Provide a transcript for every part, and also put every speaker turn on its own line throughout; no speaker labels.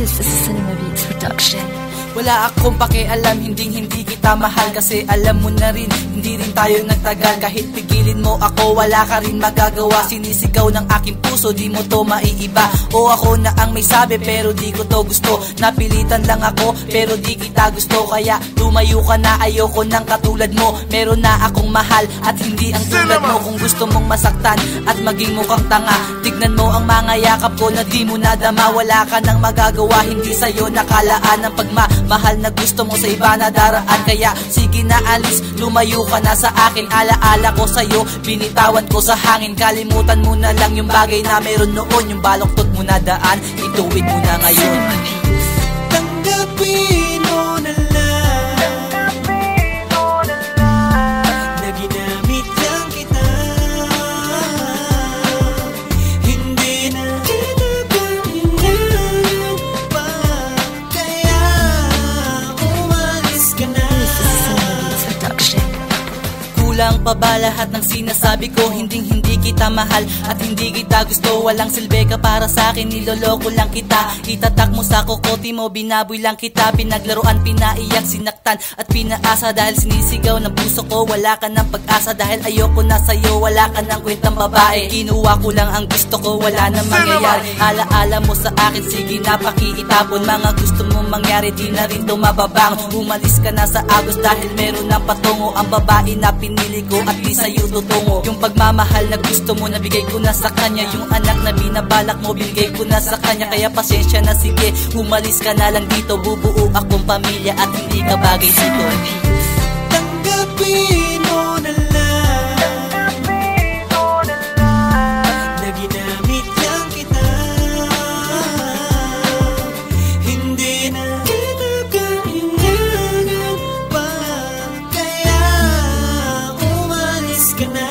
This is Cinema Beats Production.
Wala akong pakialam, hindi kita mahal. Kasi alam mo na rin, hindi rin tayo nagtagal. Kahit pigilin mo ako, wala ka rin magagawa. Sinisigaw ng aking puso, di mo to maiiba. O ako na ang may sabi, pero di ko to gusto. Napilitan lang ako, pero di kita gusto. Kaya lumayo ka na, ayoko ng katulad mo. Meron na akong mahal, at hindi ang tulad mo. Kung gusto mong masaktan, at maging mukhang tanga, tignan mo ang mga yakap ko na di mo nadama. Wala ka nang magagawa, hindi sa'yo nakalaan ang mahal na gusto mo sa iba na daraan. Kaya sige na alis, lumayo ka na sa akin. Alaala ko sa'yo, binitawan ko sa hangin. Kalimutan mo na lang yung bagay na meron noon. Yung baloktot mo na daan, ituwid mo na ngayon.
Tanggapin mo na lang na ginamit lang kita. Hindi na kinagalingan pa. Kaya umalis ka na.
Kulang pa ba lahat ng sinasabi ko? Hindi kita mahal at hindi kita gusto. Walang silbi ka para sa akin, niloloko lang kita. Itatak mo sa kokote mo, binaboy lang kita. Pinaglaruan, pinaiyak, sinaktan at pinaasa. Dahil sinisigaw ng puso ko, wala ka ng pag-asa. Dahil ayoko na sa'yo, wala ka ng kwentang babae. Kinuha ko lang ang gusto ko, wala na mangyayari. Alaala mo sa akin, sige na pakiitapon. Mga gusto mong mangyari, di na rin to mababang. Umalis ka na sa Agos dahil meron ng patungo. Ang babae na pinili ko at di sa'yo tutungo. Yung pagmamahal na gusto mo, nabigay ko na sa kanya. Yung anak na binabalak mo, binigay ko na sa kanya. Kaya pasensya na, sige, umalis ka na lang dito. Bubuo akong pamilya at hindi ka bagay dito.
Tanggapin mo na lang na ginamit lang kita. Hindi na kinagalingan pa. Kaya umalis ka na.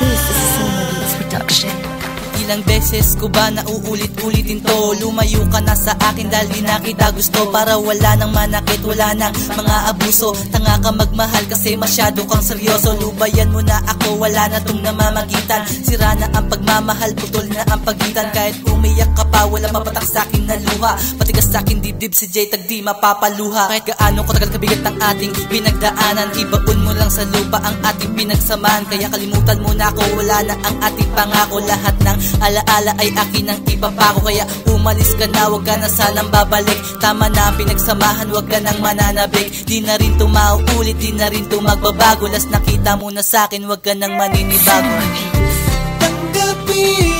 Ilang beses ko ba nauulit-ulitin to? Lumayo ka na sa akin dahil di na kita gusto. Para wala nang manakit, wala nang mga abuso. Tanga ka magmahal kasi masyado kang seryoso. Lubayan mo na ako, wala na tong namamagitan. Sira na ang pagmamahal, putol na ang pagitan. Kahit umiyak ka pa, wala mapatak sa'kin na luha. Patigas sa'kin dibdib si Jay, tag di mapapaluha. Kahit gaano katagal kabigat ang ating pinagdaanan, ibaon mo lang sa lupa ang ating pinagsamahan. Kaya kalimutan mo na ako, wala na ang ating pangako. Lahat ng alaala ay akin ang ipapako. Kaya umalis ka na, wag ka na sanang babalik. Tama na ang pinagsamahan, wag ka nang mananabik. Di na rin to mauulit, di na rin to magbabago. Last nakita mo na sa'kin, wag ka nang maninibago.
Tanggapin